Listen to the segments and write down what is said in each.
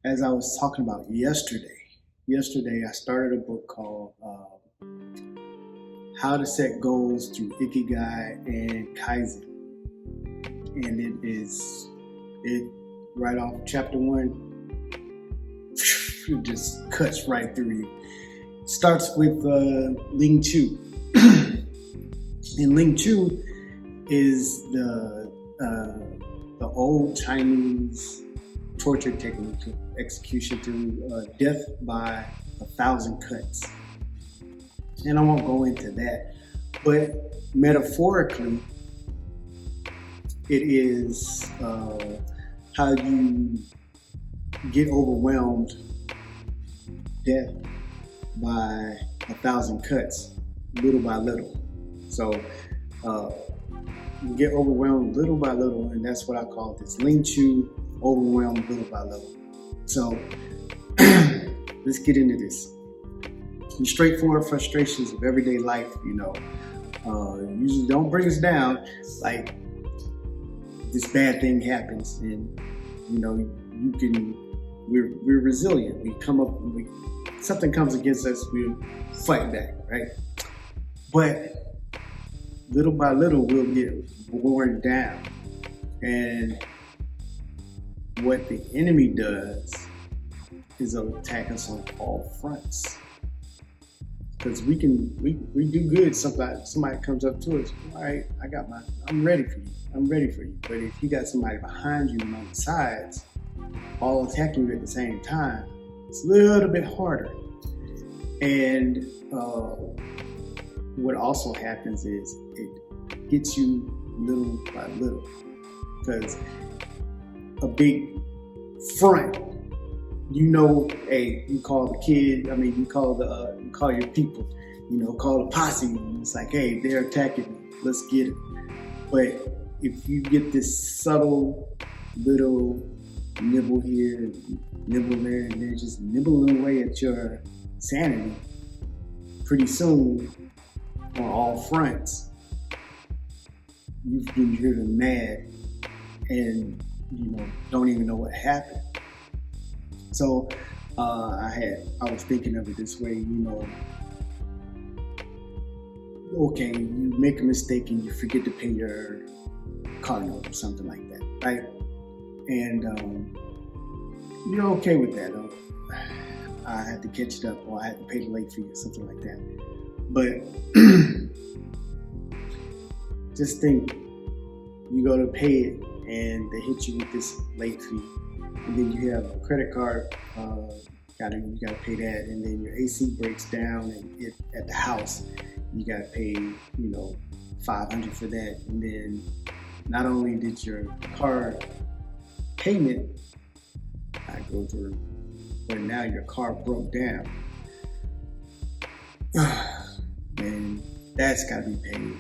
as I was talking about yesterday I started a book called How to Set Goals Through Ikigai and Kaizen. And it right off chapter one, it just cuts right through you. It starts with Lingchi. And Lingchi is the old Chinese torture technique, execution through death by 1,000 cuts. And I won't go into that, but metaphorically, it is how you get overwhelmed, death by 1,000 cuts, little by little. So you get overwhelmed little by little, and that's what I call this Lingchi, overwhelmed little by little. So let's get into this. The straightforward frustrations of everyday life, usually don't bring us down. Like this bad thing happens, and we're resilient. We come up, something comes against us, we fight back, right? But little by little, we'll get worn down, and what the enemy does is attack us on all fronts. Because we do good. Somebody comes up to us. All right, I'm ready for you. But if you got somebody behind you and on the sides, all attacking you at the same time, it's a little bit harder. And what also happens is it gets you little by little. Because a big front, hey, you call the kid, you call your people, call the posse, and it's like, hey, they're attacking me, let's get it. But if you get this subtle little nibble here, nibble there, and then just nibbling away at your sanity, pretty soon, on all fronts, you've been driven mad and don't even know what happened. So I was thinking of it this way, okay, you make a mistake and you forget to pay your car note or something like that, right? And you're okay with that. I had to catch it up, or I had to pay the late fee or something like that. But just think, you go to pay it and they hit you with this late fee. And then you have a credit card, you gotta pay that, and then your AC breaks down and at the house, you gotta pay, $500 for that. And then not only did your car payment not go through, but now your car broke down. And that's gotta be paid.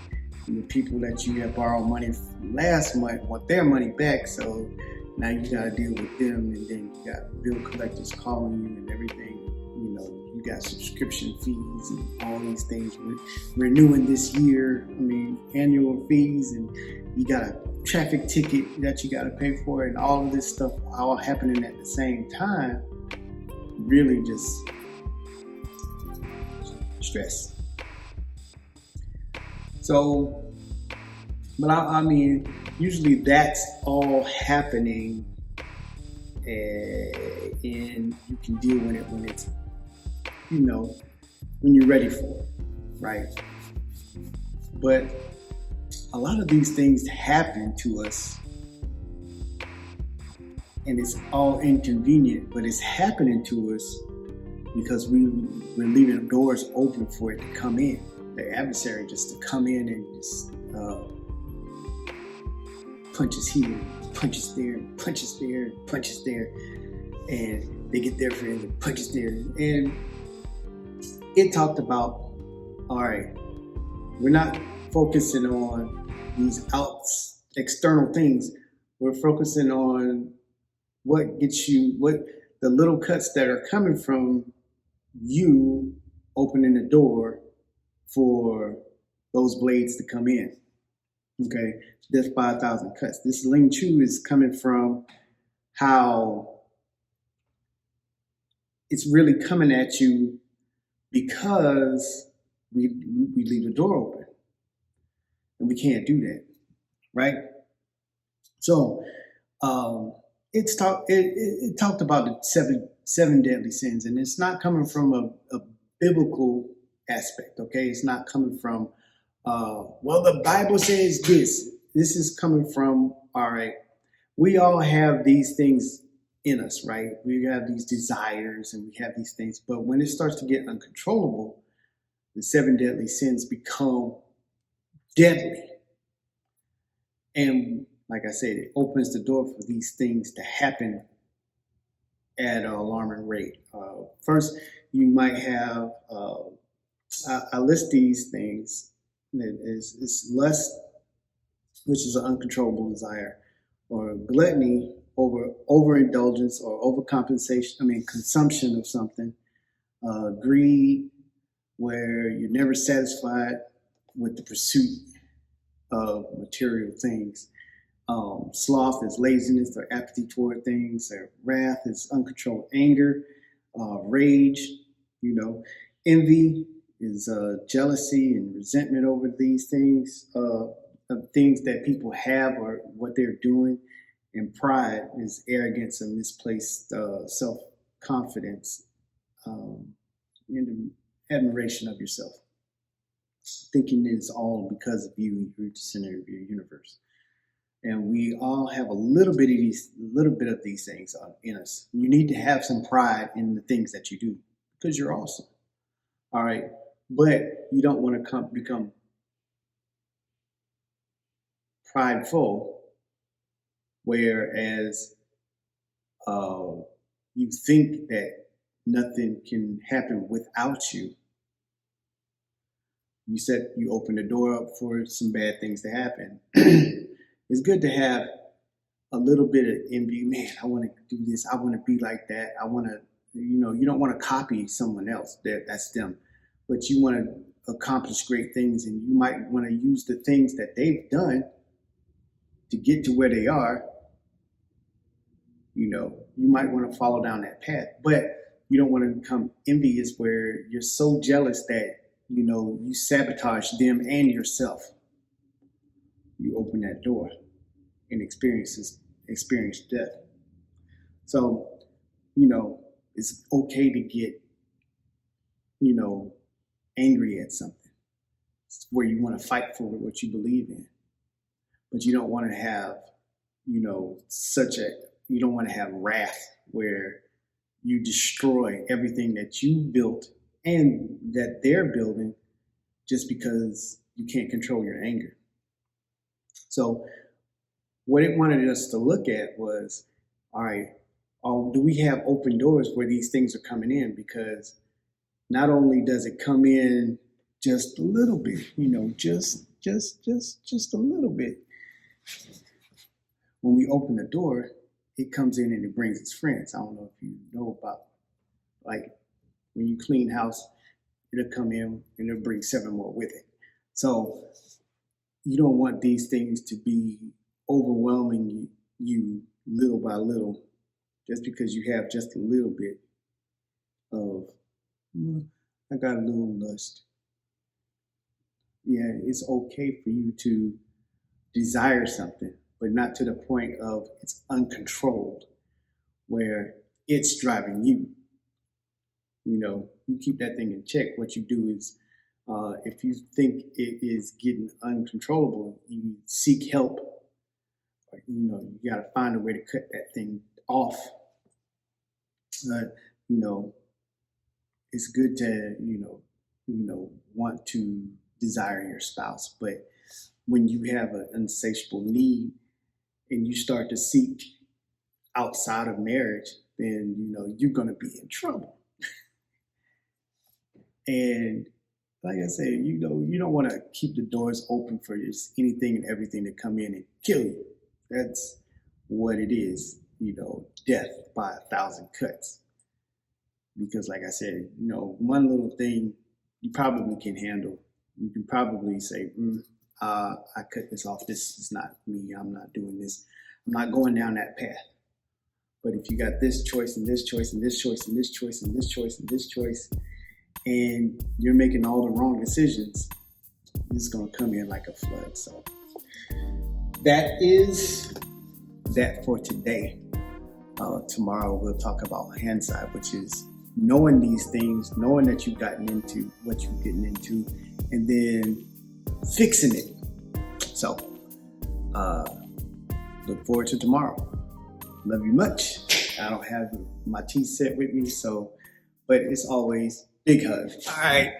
And the people that you had borrowed money from last month want their money back, so now you gotta deal with them, and then you got bill collectors calling you and everything. You got subscription fees and all these things. Renewing this year, annual fees, and you got a traffic ticket that you gotta pay for, and all of this stuff all happening at the same time. Really just stress. So, but usually that's all happening, and you can deal with it when it's, when you're ready for it, right? But a lot of these things happen to us, and it's all inconvenient, but it's happening to us because we're leaving doors open for it to come in. The adversary just to come in and just punches here, punches there, punches there, punches there, and they get their friends and punches there. And it talked about, all right, we're not focusing on these external things. We're focusing on what the little cuts that are coming from you opening the door for those blades to come in. Okay, death by 1,000 cuts. This Lingchi is coming from how it's really coming at you because we leave the door open, and we can't do that, right? So it talked about the seven deadly sins, and it's not coming from a biblical aspect. Okay, it's not coming from well, the Bible says this. This is coming from, all right, we all have these things in us, right? We have these desires and we have these things, but when it starts to get uncontrollable, the seven deadly sins become deadly. And like I said, it opens the door for these things to happen at an alarming rate. First, you might have, I list these things. It's lust, which is an uncontrollable desire, or gluttony, overindulgence or overcompensation. Consumption of something. Greed, where you're never satisfied with the pursuit of material things. Sloth is laziness or apathy toward things. Wrath is uncontrolled anger. Rage, envy is jealousy and resentment over these things, of things that people have or what they're doing. And pride is arrogance and misplaced self-confidence, and admiration of yourself. Thinking it's all because of you and you're the center of your universe. And we all have a little bit of these things in us. You need to have some pride in the things that you do because you're awesome. All right, but you don't want to become prideful, whereas you think that nothing can happen without you. You open the door up for some bad things to happen. It's good to have a little bit of envy. Man, I want to do this. I want to be like that. I want to, you don't want to copy someone else. That's them. But you want to accomplish great things, and you might want to use the things that they've done to get to where they are. You might want to follow down that path, but you don't want to become envious where you're so jealous that, you sabotage them and yourself. You open that door and experience death. So, it's okay to get, angry at something. It's where you want to fight for what you believe in. But you don't want to have, you don't want to have wrath where you destroy everything that you built and that they're building just because you can't control your anger. So what it wanted us to look at was, all right, do we have open doors where these things are coming in? Because not only does it come in just a little bit, just a little bit. When we open the door, it comes in and it brings its friends. I don't know if you know about, like, when you clean house, it'll come in and it'll bring 7 more with it. So you don't want these things to be overwhelming you little by little, just because you have just a little bit of, I got a little lust. Yeah, it's okay for you to desire something, but not to the point of it's uncontrolled, where it's driving you. You keep that thing in check. What you do is, if you think it is getting uncontrollable, you seek help. You got to find a way to cut that thing off. It's good to, want to desire your spouse, but when you have an insatiable need and you start to seek outside of marriage, then, you're going to be in trouble. And like I said, you don't want to keep the doors open for just anything and everything to come in and kill you. That's what it is, death by 1,000 cuts. Because like I said, one little thing you probably can handle. You can probably say, I cut this off. This is not me. I'm not doing this. I'm not going down that path. But if you got this choice and this choice and this choice and this choice and this choice and this choice, and you're making all the wrong decisions, it's going to come in like a flood. So that is that for today. Tomorrow we'll talk about hindsight, which is knowing these things, knowing that you've gotten into what you're getting into, and then fixing it. So look forward to tomorrow. Love you much. I don't have my tea set with me, but it's always big hug. All right.